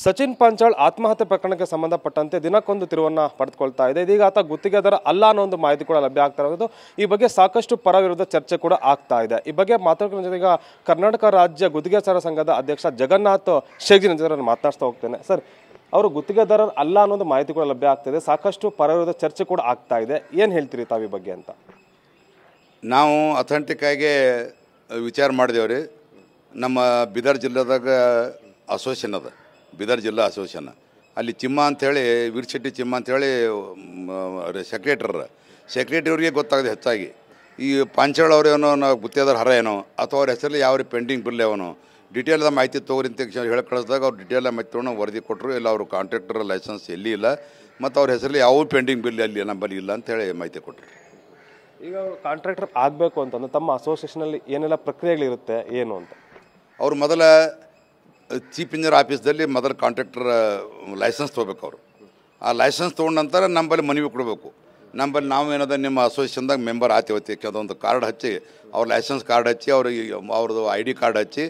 ಸಚಿನ್ ಪಾಂಚಾಳ್ ಆತ್ಮಹತ್ಯೆ ಪ್ರಕರಣಕ್ಕೆ ಸಂಬಂಧಪಟ್ಟಂತೆ ದಿನಕ್ಕೊಂದು ತಿರುವನ್ನ ಪಡೆದುಕೊಳ್ತಾ ಇದೆ. ಇದೀಗ ಆತ ಗುತ್ತಿಗೆದಾರ ಅಲ್ಲ ಅನ್ನೋ ಒಂದು ಮಾಹಿತಿ ಕೂಡ ಲಭ್ಯ ಆಗ್ತಾ ಇರೋದು. ಈ ಬಗ್ಗೆ ಸಾಕಷ್ಟು ಪರ ವಿರುದ್ಧ ಚರ್ಚೆ ಕೂಡ ಆಗ್ತಾ ಇದೆ. ಈ ಬಗ್ಗೆ ಮಾತಾಡ್ಕೊಂಡು ಈಗ ಕರ್ನಾಟಕ ರಾಜ್ಯ ಗುತ್ತಿಗೆದಾರರ ಸಂಘದ ಅಧ್ಯಕ್ಷ ಜಗನ್ನಾಥ್ ಶೇಗ್ಜಿ ಅವರನ್ನು ಮಾತನಾಡ್ತಾ ಹೋಗ್ತೇನೆ. ಸರ್, ಅವರು ಗುತ್ತಿಗೆದಾರ ಅಲ್ಲ ಅನ್ನೋದು ಮಾಹಿತಿ ಕೂಡ ಲಭ್ಯ ಆಗ್ತಿದೆ. ಸಾಕಷ್ಟು ಪರ ವಿರುದ್ಧ ಚರ್ಚೆ ಕೂಡ ಆಗ್ತಾ ಇದೆ. ಏನು ಹೇಳ್ತೀರಿ ತಾವು ಈ ಬಗ್ಗೆ ಅಂತ? ನಾವು ಅಥೆಂಟಿಕ್ ಆಗಿ ವಿಚಾರ ಮಾಡಿದೇವ್ರಿ. ನಮ್ಮ ಬೀದರ್ ಜಿಲ್ಲೆದಾಗ ಅಸೋಸಿಯೇಷನ್ ಅದ, ಬೀದರ್ ಜಿಲ್ಲಾ ಅಸೋಸಿಯೇಷನ್. ಅಲ್ಲಿ ಚಿಮ್ಮ ಅಂಥೇಳಿ, ವೀರಶೆಟ್ಟಿ ಚಿಮ್ಮ ಅಂಥೇಳಿ ಸೆಕ್ರೆಟರಿಯವ್ರಿಗೆ ಗೊತ್ತಾಗಿದೆ ಹೆಚ್ಚಾಗಿ. ಈ ಪಾಂಚಾಳ್ ಅವ್ರೇನೋ ನಾವು ಗುತ್ತೇದಾರ ಹರ ಏನೋ ಅಥವಾ ಅವ್ರ ಹೆಸರಲ್ಲಿ ಯಾವ ಪೆಂಡಿಂಗ್ ಬಿಲ್ ಯಾವನೋ ಡಿಟೇಲ್ದ ಮಾಹಿತಿ ತೊಗೊರಿ ಅಂತ ಹೇಳಿ ಕಳಿಸಿದಾಗ ಅವ್ರು ಡಿಟೇಲ್ ಮಾಹಿತಿ ತೊಗೊಂಡು ವರದಿ ಕೊಟ್ಟರು. ಇಲ್ಲ ಅವರು ಕಾಂಟ್ರಾಕ್ಟರ್ ಲೈಸೆನ್ಸ್ ಎಲ್ಲಿ ಇಲ್ಲ ಮತ್ತು ಅವ್ರ ಹೆಸರಲ್ಲಿ ಯಾವ ಪೆಂಡಿಂಗ್ ಬಿಲ್ ಅಲ್ಲಿ ನಂಬಲ್ಲಿ ಇಲ್ಲ ಅಂತೇಳಿ ಮಾಹಿತಿ ಕೊಟ್ಟರು. ಈಗ ಅವರು ಕಾಂಟ್ರಾಕ್ಟರ್ ಆಗಬೇಕು ಅಂತಂದ್ರೆ ತಮ್ಮ ಅಸೋಸಿಯೇಷನಲ್ಲಿ ಏನೆಲ್ಲ ಪ್ರಕ್ರಿಯೆಗಳಿರುತ್ತೆ ಏನು ಅಂತ? ಅವರು ಮೊದಲ ಚೀಫ್ ಇಂಜಿನಿಯರ್ ಆಫೀಸ್ದಲ್ಲಿ ಮೊದಲು ಕಾಂಟ್ರಾಕ್ಟರ್ ಲೈಸೆನ್ಸ್ ತೊಗೋಬೇಕು. ಅವರು ಆ ಲೈಸೆನ್ಸ್ ತೊಗೊಂಡ ನಂತರ ನಂಬಲ್ಲಿ ಮನವಿ ಕೊಡಬೇಕು. ನಂಬಲ್ಲಿ ನಾವು ಏನದ ನಿಮ್ಮ ಅಸೋಸಿಯೇಷನ್ದಾಗ ಮೆಂಬರ್ ಆತೀವತ್ತಿ ಅದೊಂದು ಕಾರ್ಡ್ ಹಚ್ಚಿ, ಅವ್ರ ಲೈಸೆನ್ಸ್ ಕಾರ್ಡ್ ಹಚ್ಚಿ, ಅವ್ರದ್ದು ID ಕಾರ್ಡ್ ಹಚ್ಚಿ,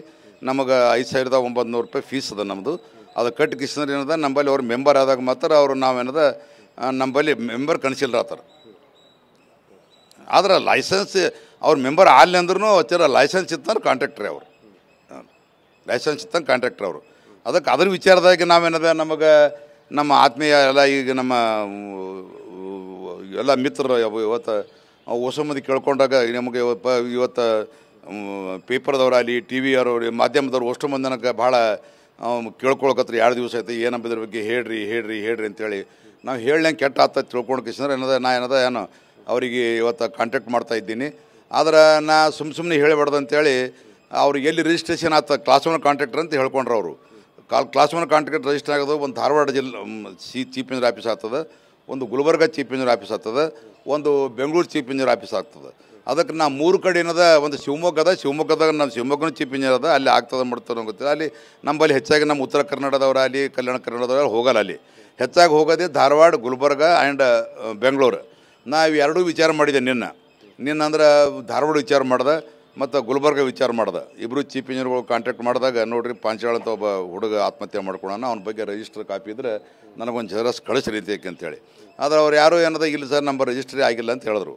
ನಮಗೆ 5,900 ರೂಪಾಯಿ ಫೀಸ್ ಅದ ನಮ್ಮದು. ಅದು ಕಟ್ಟಿ ಕಿಸ್ನರ್ ಏನದ ನಂಬಲ್ಲಿ ಅವ್ರು ಮೆಂಬರ್ ಆದಾಗ ಮಾತ್ರ ಅವರು ನಾವೇನದ ನಂಬಲ್ಲಿ ಮೆಂಬರ್ ಕನ್ಸಿಲ್ರಾತಾರೆ. ಆದ್ರೆ ಲೈಸೆನ್ಸ್ ಅವ್ರ ಮೆಂಬರ್ ಆಗಲಿ ಅಂದ್ರೂ ಹಚ್ಚಾರ ಲೈಸೆನ್ಸ್ ಇತ್ತಂದ್ರೆ ಕಾಂಟ್ರಾಕ್ಟ್ರಿ ಅವರು, ಲೈಸೆನ್ಸ್ ಇತ್ತಂಗೆ ಕಾಂಟ್ರಾಕ್ಟರ್ ಅವರು. ಅದಕ್ಕೆ ಅದ್ರ ವಿಚಾರದಾಗ ನಾವೇನದ ನಮಗೆ ನಮ್ಮ ಆತ್ಮೀಯ ಎಲ್ಲ ಈಗ ನಮ್ಮ ಎಲ್ಲ ಮಿತ್ರರು ಇವತ್ತು ಹೊಸ ಮಂದಿ ಕೇಳ್ಕೊಂಡಾಗ ನಮಗೆ ಇವತ್ತು ಪೇಪರ್ದವ್ರಾಗಲಿ ಟಿ ವಿಯವ್ರು ಮಾಧ್ಯಮದವ್ರು ಅಷ್ಟು ಮಂದಿ ನನಗೆ ಭಾಳ ಕೇಳ್ಕೊಳಕತ್ರಿ 2 ದಿವಸ ಆಯ್ತು ಏನಂಬಿದ್ರ ಬಗ್ಗೆ ಹೇಳ್ರಿ ಅಂತೇಳಿ. ನಾವು ಹೇಳಂಗೆ ಕೆಟ್ಟ ಆತ ತಿಳ್ಕೊಂಡು ಕಿಶಂದ್ರೆ ಏನೋ ಅವರಿಗೆ ಇವತ್ತು ಕಾಂಟ್ಯಾಕ್ಟ್ ಮಾಡ್ತಾ ಇದ್ದೀನಿ. ಆದ್ರೆ ನಾ ಸುಮ್ಮನೆ ಹೇಳಬಾರ್ದು ಅಂತೇಳಿ ಅವ್ರಿಗೆ ಎಲ್ಲಿ ರಿಜಿಸ್ಟ್ರೇಷನ್ ಆತ ಕ್ಲಾಸ್ 1 ಕಾಂಟ್ರಾಕ್ಟರ್ ಅಂತ ಹೇಳ್ಕೊಂಡ್ರು. ಅವರು ಕ್ಲಾಸ್ 1 ಕಾಂಟ್ರಾಕ್ಟರ್ ರಿಜಿಸ್ಟರ್ ಆಗೋದು ಒಂದು ಧಾರವಾಡ ಜಿಲ್ಲೆ ಚೀಫ್ ಇಂಜಿನಿಯರ್ ಆಫೀಸ್ ಆಗ್ತದೆ, ಒಂದು ಗುಲ್ಬರ್ಗ ಚೀಫ್ ಇಂಜಿನಿಯರ್ ಆಫೀಸ್ ಆಗ್ತದೆ, ಒಂದು ಬೆಂಗಳೂರು ಚೀಫ್ ಇಂಜಿನಿಯರ್ ಆಫೀಸ್ ಆಗ್ತದೆ. ಅದಕ್ಕೆ ನಾ 3 ಕಡೆ ಏನದ, ಒಂದು ಶಿವಮೊಗ್ಗದಾಗ ನಮ್ಮ ಶಿವಮೊಗ್ಗನ ಚೀಫ್ ಇಂಜಿನಿಯರ್ ಅದ, ಅಲ್ಲಿ ಆಗ್ತದೆ ಮಾಡ್ತಾರೆ ಗೊತ್ತಿಲ್ಲ. ಅಲ್ಲಿ ನಮ್ಮಲ್ಲಿ ಹೆಚ್ಚಾಗಿ ನಮ್ಮ ಉತ್ತರ ಕನ್ನಡದವ್ರು ಅಲ್ಲಿ ಕಲ್ಯಾಣ ಕನ್ನಡದವ್ರು ಹೋಗಲ್ಲ. ಅಲ್ಲಿ ಹೆಚ್ಚಾಗಿ ಹೋಗೋದೇ ಧಾರವಾಡ, ಗುಲ್ಬರ್ಗ ಆ್ಯಂಡ್ ಬೆಂಗಳೂರು. ನಾವು ಎರಡೂ ವಿಚಾರ ಮಾಡಿದೆ. ನಿನ್ನ ಅಂದ್ರೆ ಧಾರವಾಡ ವಿಚಾರ ಮಾಡ್ದೆ ಮತ್ತು ಗುಲ್ಬರ್ಗ ವಿಚಾರ ಮಾಡ್ದೆ. ಇಬ್ಬರು ಚೀಫ್ ಇಂಜಿನಿಯರ್ಗಳು ಕಾಂಟ್ಯಾಕ್ಟ್ ಮಾಡಿದಾಗ ನೋಡಿರಿ ಪಾಂಚಾಳ್ ಅಂತ ಒಬ್ಬ ಹುಡುಗ ಆತ್ಮಹತ್ಯೆ ಮಾಡ್ಕೊಳ್ಳೋಣ, ಅವ್ನ ಬಗ್ಗೆ ರಿಜಿಸ್ಟರ್ ಕಾಪಿ ಇದ್ದರೆ ನನಗೊಂದು ಜೆರಾಕ್ಸ್ ಕಳಿಸ್ರಿ ಅಂತೇಳಿ. ಆದರೆ ಅವ್ರು ಯಾರೂ ಏನದ ಇಲ್ಲ ಸರ್ ನಮ್ಮ ರಿಜಿಸ್ಟ್ರಿ ಆಗಿಲ್ಲ ಅಂತ ಹೇಳಿದ್ರು.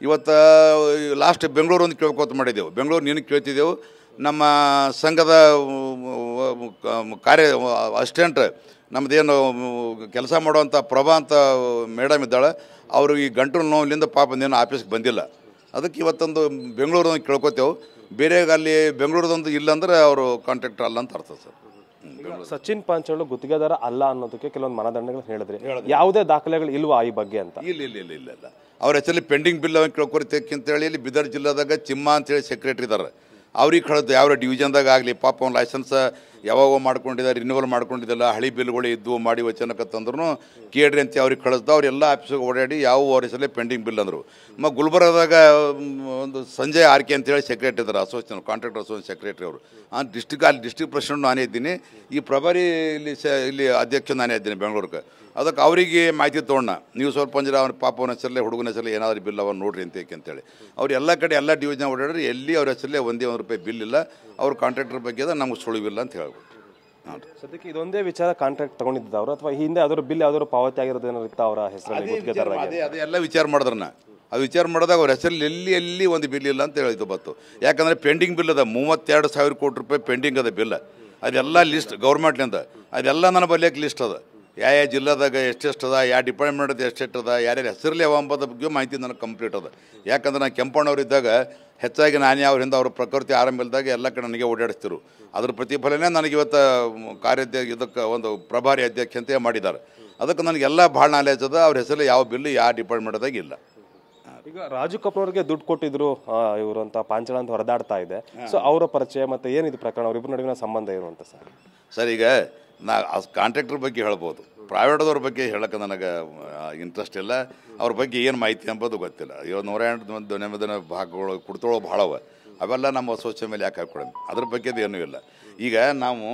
ಇವತ್ತು ಲಾಸ್ಟ್ ಬೆಂಗಳೂರು ಒಂದು ಕೇಳ್ಕೊತ ಮಾಡಿದ್ದೆವು. ಬೆಂಗಳೂರು ನೀನು ಕೇಳ್ತಿದ್ದೆವು. ನಮ್ಮ ಸಂಘದ ಕಾರ್ಯ ಅಸಿಸ್ಟೆಂಟ್ ನಮ್ಮದೇನು ಕೆಲಸ ಮಾಡುವಂಥ ಪ್ರಭಾ ಅಂತ ಮೇಡಮ್ ಇದ್ದಾಳೆ. ಅವರು ಈ ಗಂಟಲು ನೋವಿನಿಂದ ಪಾಪಂದೇನು ಆಫೀಸ್ಗೆ ಬಂದಿಲ್ಲ. ಅದಕ್ಕೆ ಇವತ್ತೊಂದು ಬೆಂಗಳೂರೊಂದು ಕೇಳ್ಕೊತೇವೆ. ಬೇರೆ ಅಲ್ಲಿ ಬೆಂಗಳೂರದೊಂದು ಇಲ್ಲಾಂದ್ರೆ ಅವರು ಕಾಂಟ್ರಾಕ್ಟರ್ ಅಲ್ಲ ಅಂತ ಅರ್ಥ ಸರ್. ಸಚಿನ್ ಪಾಂಚಾಳ್ ಗುತ್ತಿಗೆದಾರ ಅಲ್ಲ ಅನ್ನೋದಕ್ಕೆ ಕೆಲವೊಂದು ಮಾನದಂಡಗಳು ಹೇಳಿದ್ರಿ, ಯಾವುದೇ ದಾಖಲೆಗಳು ಇಲ್ವಾ ಈ ಬಗ್ಗೆ ಅಂತ? ಇಲ್ಲ. ಅವ್ರ ಹೆಸರಲ್ಲಿ ಪೆಂಡಿಂಗ್ ಬಿಲ್ ಅವ ಕೇಳ್ಕೊರಿತಕ್ಕಂತೇಳಿ ಇಲ್ಲಿ ಬೀದರ್ ಜಿಲ್ಲಾದಾಗ ಚಿಮ್ಮ ಅಂತೇಳಿ ಸೆಕ್ರೆಟ್ರಿ ಇದ್ದಾರೆ. ಅವ್ರಿಗೆ ಕಳೆದು ಯಾವ ಡಿವಿಷನ್ದಾಗ ಆಗಲಿ ಪಾಪ ಅವ್ನು ಲೈಸೆನ್ಸ್ ಯಾವಾಗ ಮಾಡ್ಕೊಂಡಿದ್ದಾರೆ, ರಿನ್ಯೂವಲ್ ಮಾಡ್ಕೊಂಡಿದ್ದಲ್ಲ, ಹಳಿ ಬಿಲ್ಗಳು ಇದ್ದು ಮಾಡಿ ವಚನಕತ್ತಂದ್ರೂ ಕೇಳ್ರಿ ಅಂತ ಅವ್ರಿಗೆ ಕಳಿಸ್ದು. ಅವರೆಲ್ಲ ಆಫೀಸಿಗೆ ಓಡಾಡಿ ಯಾವ ಅವ್ರ ಹೆಸರಲ್ಲೇ ಪೆಂಡಿಂಗ್ ಬಿಲ್ ಅಂದರು. ಮತ್ತು ಗುಲ್ಬರ್ಗದಾಗ ಒಂದು ಸಂಜಯ್ ಆರ್ಕೆ ಅಂತೇಳಿ ಸೆಕ್ರೆಟ್ರಿ ಇದ್ದಾರೆ, ಅಸೋಸಿಯೇಷನ್ ಕಾಂಟ್ರಾಕ್ಟರ್ ಅಸೋಸಿಯೇಷನ್ ಸೆಕ್ರೆಟ್ರಿ ಅವರು. ಅಲ್ಲಿ ಡಿಸ್ಟ್ರಿಕ್ಟ್ ಪ್ರೆಸಿಡೆಂಟ್ ನಾನೇ ಇದ್ದೀನಿ, ಈ ಪ್ರಭಾರಿ ಇಲ್ಲಿ ಅಧ್ಯಕ್ಷ ನಾನೇ ಇದ್ದೀನಿ ಬೆಂಗಳೂರಿಗೆ. ಅದಕ್ಕೆ ಅವರಿಗೆ ಮಾಹಿತಿ ತೊಗೊಂಡ, ನೀವು ಸ್ವಲ್ಪ ಅಂದ್ರೆ ಅವ್ನ ಪಾಪವನ ಹೆಸರಲ್ಲೇ ಹುಡುಗನ ಹೆಸರಲ್ಲಿ ಏನಾದರೂ ಬಿಲ್ ಅವನು ನೋಡ್ರಿ ಅಂತೇಳಿ. ಅವ್ರು ಎಲ್ಲ ಕಡೆ ಎಲ್ಲ ಡಿವಿಷನ್ ಓಡಾಡ್ರಿ, ಎಲ್ಲಿ ಅವ್ರ ಹೆಸರಲ್ಲೇ ಒಂದೇ ₹1 ಬಿಲ್ ಇಲ್ಲ. ಅವ್ರ ಕಾಂಟ್ರಾಕ್ಟರ್ ಬಗ್ಗೆ ನಮ್ಗೆ ಸುಳಿವಿಲ್ಲ ಅಂತ ಹೇಳ್ಬಿಟ್ಟು. ಸದ್ಯಕ್ಕೆ ಇದೊಂದೇ ವಿಚಾರ ಕಾಂಟ್ರಾಕ್ಟ್ ತಗೊಂಡಿದ್ದ ಅವರು ಅಥವಾ ಹಿಂದೆ ಅದರ ಬಿಲ್ ಯಾವ್ದಾದ್ರು ಪಾವತಿ ಆಗಿರೋದು ಏನಾದ್ರು ಇತ್ತ ಅವರ ಹೆಸರಲ್ಲಿ? ಅದೆಲ್ಲ ವಿಚಾರ ಮಾಡಿದ್ರನ್ನ ಅದು ವಿಚಾರ ಮಾಡಿದಾಗ ಅವ್ರ ಹೆಸರಲ್ಲಿ ಎಲ್ಲಿ ಒಂದು ಬಿಲ್ ಇಲ್ಲ ಅಂತ ಹೇಳಿದ್ದು ಬತ್ತು. ಯಾಕಂದರೆ ಪೆಂಡಿಂಗ್ ಬಿಲ್ ಅದ, 32,000 ಕೋಟಿ ರೂಪಾಯಿ ಪೆಂಡಿಂಗ್ ಅದ ಬಿಲ್. ಅದೆಲ್ಲ ಲಿಸ್ಟ್ ಗೌರ್ಮೆಂಟ್ಲಿಂದ ಅದೆಲ್ಲ ನನ್ನ ಬಲ್ಯಕ್ಕೆ ಲಿಸ್ಟ್ ಅದ. ಯಾವ ಜಿಲ್ಲಾದಾಗ ಎಷ್ಟೆಷ್ಟು ಅದ, ಯಾವ ಡಿಪಾರ್ಟ್ಮೆಂಟ್ ಎಷ್ಟೆಷ್ಟು ಅದ, ಯಾರ್ಯಾರು ಹೆಸರಲ್ಲಿ ಯಾವ ಅಂಬದ ಬಗ್ಗೆ ಮಾಹಿತಿ ನನಗೆ ಕಂಪ್ಲೀಟ್ ಅದ. ಯಾಕಂದ್ರೆ ನಾನು ಕೆಂಪಣ್ಣವ್ರಿದ್ದಾಗ ಹೆಚ್ಚಾಗಿ ನಾನು ಅವ್ರಿಂದ ಅವ್ರ ಪ್ರಕೃತಿ ಆರಂಭದಾಗ ಎಲ್ಲ ಕಡೆ ನನಗೆ ಓಡಾಡಿಸ್ತಿರು. ಅದ್ರ ಪ್ರತಿಫಲನೇ ನನಗೆ ಇವತ್ತು ಇದಕ್ಕೆ ಒಂದು ಪ್ರಭಾರಿ ಅಧ್ಯಕ್ಷ ಅಂತ ಮಾಡಿದ್ದಾರೆ. ಅದಕ್ಕೆ ನನಗೆಲ್ಲ ಭಾಳ ನಾಲೆಜ್ ಅದ. ಅವ್ರ ಹೆಸರಲ್ಲಿ ಯಾವ ಬಿಲ್ ಯಾವ ಡಿಪಾರ್ಟ್ಮೆಂಟ್ದಾಗ ಇಲ್ಲ. ಈಗ ರಾಜು ಕಪೂರ್ಗೆ ದುಡ್ಡು ಕೊಟ್ಟಿದ್ರು ಇವರು ಅಂತ ಪಾಂಚಾಳ್ ಅಂತ ಹೊರದಾಡ್ತಾ ಇದೆ. ಸೊ ಅವರ ಪರಿಚಯ ಮತ್ತು ಏನಿದು ಪ್ರಕರಣ, ಅವರಿಬ್ಬರ ನಡುವಿನ ಸಂಬಂಧ ಏನು ಅಂತ ಸರ್? ಈಗ ನಾ ಕಾಂಟ್ರಾಕ್ಟರ್ ಬಗ್ಗೆ ಹೇಳ್ಬೋದು, ಪ್ರೈವೇಟ್ದವ್ರ ಬಗ್ಗೆ ಹೇಳೋಕ್ಕೆ ನನಗೆ ಇಂಟ್ರೆಸ್ಟ್ ಇಲ್ಲ. ಅವ್ರ ಬಗ್ಗೆ ಏನು ಮಾಹಿತಿ ಅಂಬೋದು ಗೊತ್ತಿಲ್ಲ. ಇವತ್ತು 108 ನೆಮ್ಮದಿನ ಭಾಗಗಳು ಕುಡ್ತೊಳೋ ಭಾಳವ, ಅವೆಲ್ಲ ನಮ್ಮ ಅಸೋಸಿಯೇಷನ್ ಮೇಲೆ ಯಾಕೆ ಹಾಕ್ಕೊಡೋಣ, ಅದ್ರ ಬಗ್ಗೆದು ಏನೂ ಇಲ್ಲ. ಈಗ ನಾವು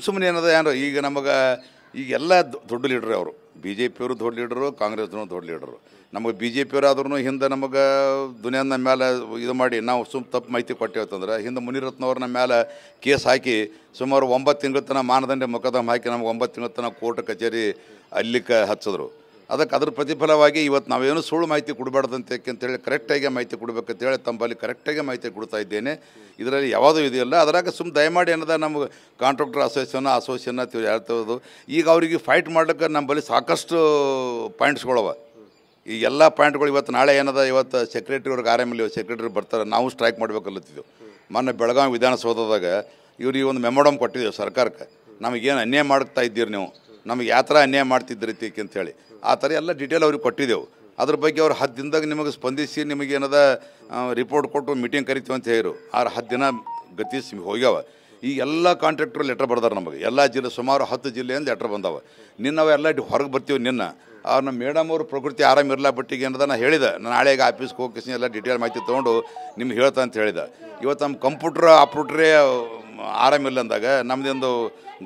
ಸುಮ್ಮನೆ ಏನದ ಏನೋ ಈಗ ನಮಗೆ ಈಗೆಲ್ಲ ದೊಡ್ಡ ಲೀಡ್ರ್ ಅವರು, ಬಿ ಜೆ ಪಿಯವರು ದೊಡ್ಡ ಲೀಡ್ರು, ಕಾಂಗ್ರೆಸ್ನವರು ದೊಡ್ಡ ಲೀಡ್ರು. ನಮಗೆ ಬಿ ಜೆ ಪಿಯವರಾದ್ರೂ ಹಿಂದೆ ನಮಗೆ ದುನಿಯಾದ ಮೇಲೆ ಇದು ಮಾಡಿ ನಾವು ತಪ್ಪು ಮಾಹಿತಿ ಕೊಟ್ಟೇವಂತಂದ್ರೆ ಹಿಂದೆ ಮುನಿರತ್ನವ್ರನ್ನ ಮೇಲೆ ಕೇಸ್ ಹಾಕಿ ಸುಮಾರು 9 ತಿಂಗಳ ತನಕ ಮಾನದಂಡ ಮೊಕದ್ದಮೆ ಹಾಕಿ ನಮ್ಗೆ 9 ತಿಂಗಳ ತನಕ ಕೋರ್ಟ್ ಕಚೇರಿ ಅಲ್ಲಿಕ್ಕೆ ಹಚ್ಚಿದ್ರು. ಅದಕ್ಕೆ ಅದ್ರ ಪ್ರತಿಫಲವಾಗಿ ಇವತ್ತು ನಾವೇನು ಸುಳ್ಳು ಮಾಹಿತಿ ಕೊಡಬಾರ್ದಂತೆ ಅಂತೇಳಿ ಕರೆಕ್ಟಾಗಿ ಮಾಹಿತಿ ಕೊಡಬೇಕಂತೇಳಿ ತಮ್ಮಲ್ಲಿ ಕರೆಕ್ಟಾಗಿ ಮಾಹಿತಿ ಕೊಡ್ತಾ ಇದ್ದೇನೆ. ಇದರಲ್ಲಿ ಯಾವುದೂ ಇದೆಯಲ್ಲ. ಅದರಾಗ ದಯಮಾಡಿ ಏನದ ನಮ್ಗೆ ಕಾಂಟ್ರಾಕ್ಟರ್ ಅಸೋಸಿಯೇಷನ್ ಹೇಳ್ತೋದು. ಈಗ ಅವರಿಗೆ ಫೈಟ್ ಮಾಡ್ಲಿಕ್ಕೆ ನಮ್ಮಲ್ಲಿ ಸಾಕಷ್ಟು ಪಾಯಿಂಟ್ಸ್ಗಳವ. ಈ ಎಲ್ಲ ಪಾಯಿಂಟ್ಗಳು ಇವತ್ತು ನಾಳೆ ಏನದ, ಇವತ್ತು ಸೆಕ್ರೆಟ್ರಿಯವ್ರಿಗೆ ಆರಾಮಿಲ್ಲ, ಸೆಕ್ರೆಟ್ರಿ ಬರ್ತಾರೆ, ನಾವು ಸ್ಟ್ರೈಕ್ ಮಾಡಬೇಕಲ್ಲತ್ತಿದ್ದೆವು. ಮೊನ್ನೆ ಬೆಳಗಾವಿ ವಿಧಾನಸೌಧದಾಗ ಇವ್ರಿಗೆ ಒಂದು ಮೆಮೊಡಮ್ ಕೊಟ್ಟಿದ್ದೇವೆ ಸರ್ಕಾರಕ್ಕೆ, ನಮಗೇನು ಅನ್ಯಾಯ ಮಾಡ್ತಾ ಇದ್ದೀರಿ ನೀವು, ನಮಗೆ ಯಾವ ಥರ ಅನ್ಯಾಯ ಮಾಡ್ತಿದ್ರಿ ಅಂತೇಳಿ ಆ ಥರ ಎಲ್ಲ ಡೀಟೇಲ್ ಅವ್ರಿಗೆ ಕೊಟ್ಟಿದ್ದೆವು. ಅದ್ರ ಬಗ್ಗೆ ಅವ್ರು 10 ದಿನದಾಗ ನಿಮಗೆ ಸ್ಪಂದಿಸಿ ನಿಮಗೇನದ ರಿಪೋರ್ಟ್ ಕೊಟ್ಟು ಮೀಟಿಂಗ್ ಕರಿತೀವಿ ಅಂತ ಹೇಳಿರು. 10 ದಿನ ಗತಿಸಿ ಹೋಗ್ಯಾವ. ಈ ಎಲ್ಲ ಕಾಂಟ್ರಾಕ್ಟರ್ ಲೆಟರ್ ಬರ್ದಾರೆ ನಮಗೆ, ಎಲ್ಲ ಜಿಲ್ಲೆ ಸುಮಾರು 10 ಜಿಲ್ಲೆಯಿಂದ ಲೆಟರ್ ಬಂದಾವೆ. ನಿನ್ನವೆಲ್ಲ ಹೊರಗೆ ಬರ್ತೀವಿ. ನಮ್ಮ ಮೇಡಮ್ ಅವರು ಪ್ರಕೃತಿ ಆರಾಮಿರಲ್ಲ, ಬಟ್ಟಿಗೆ ಏನದ ನಾನು ಹೇಳಿದೆ, ನಾನು ನಾಳೆಗೆ ಆಫೀಸ್ಗೆ ಹೋಗಿ ಎಲ್ಲ ಡೀಟೇಲ್ ಮಾಹಿತಿ ತೊಗೊಂಡು ನಿಮ್ಗೆ ಹೇಳ್ತಾ ಅಂತ ಹೇಳಿದೆ. ಇವತ್ತು ನಮ್ಮ ಕಂಪ್ಯೂಟ್ರ್ ಆಪ್ರೇಟ್ರೇ ಆರಾಮಿಲ್ಲ ಅಂದಾಗ ನಮ್ಮದೊಂದು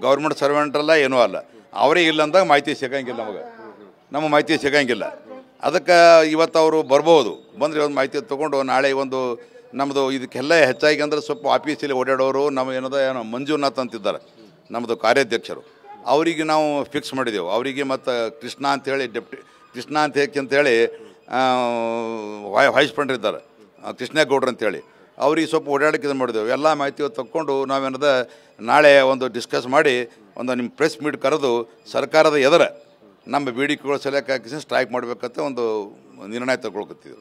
ಗೌರ್ಮೆಂಟ್ ಸರ್ವೆಂಟ್ರಲ್ಲ ಏನೂ ಅಲ್ಲ, ಅವರೇ ಇಲ್ಲ ಅಂದಾಗ ಮಾಹಿತಿ ಸಿಗಂಗಿಲ್ಲ, ನಮ್ಮ ಮಾಹಿತಿ ಸಿಗಂಗಿಲ್ಲ. ಅದಕ್ಕೆ ಇವತ್ತು ಅವರು ಬರ್ಬೋದು, ಬಂದರೆ ಒಂದು ಮಾಹಿತಿ ತೊಗೊಂಡು ನಾಳೆ ಒಂದು ನಮ್ಮದು ಇದಕ್ಕೆಲ್ಲ ಹೆಚ್ಚಾಗಿ ಅಂದರೆ ಸ್ವಲ್ಪ ಆಫೀಸಲ್ಲಿ ಓಡಾಡೋರು ಏನೋ ಮಂಜುನಾಥ್ ಅಂತಿದ್ದಾರೆ ನಮ್ಮದು ಕಾರ್ಯಾಧ್ಯಕ್ಷರು, ಅವರಿಗೆ ನಾವು ಫಿಕ್ಸ್ ಮಾಡಿದೆವು. ಅವರಿಗೆ ಮತ್ತು ಕೃಷ್ಣ ಅಂಥೇಳಿ ಕೃಷ್ಣ ಅಂತೇಳಿ ವೈಸ್ ಪ್ರೆಸಿಡೆಂಟ್ ಇದ್ದಾರೆ, ಕೃಷ್ಣೇಗೌಡ್ರು ಅಂತೇಳಿ, ಅವ್ರಿಗೆ ಸ್ವಲ್ಪ ಓಡಾಡಕ್ಕೆ ಇದು ಮಾಡಿದೆವು. ಎಲ್ಲ ಮಾಹಿತಿ ತಕ್ಕೊಂಡು ನಾವೇನದ ನಾಳೆ ಒಂದು ಡಿಸ್ಕಸ್ ಮಾಡಿ ಒಂದು ನಿಮ್ಮ ಪ್ರೆಸ್ ಮೀಟ್ ಕರೆದು ಸರ್ಕಾರದ ಎದುರ ನಮ್ಮ ಬೇಡಿಕೆಗಳು ಸಲಕ್ಕೆ ಹಾಕಿಸಿ ಸ್ಟ್ರೈಕ್ ಮಾಡಬೇಕಂತ ಒಂದು ನಿರ್ಣಯ ತಗೊಳ್ಕತ್ತೀವಿ.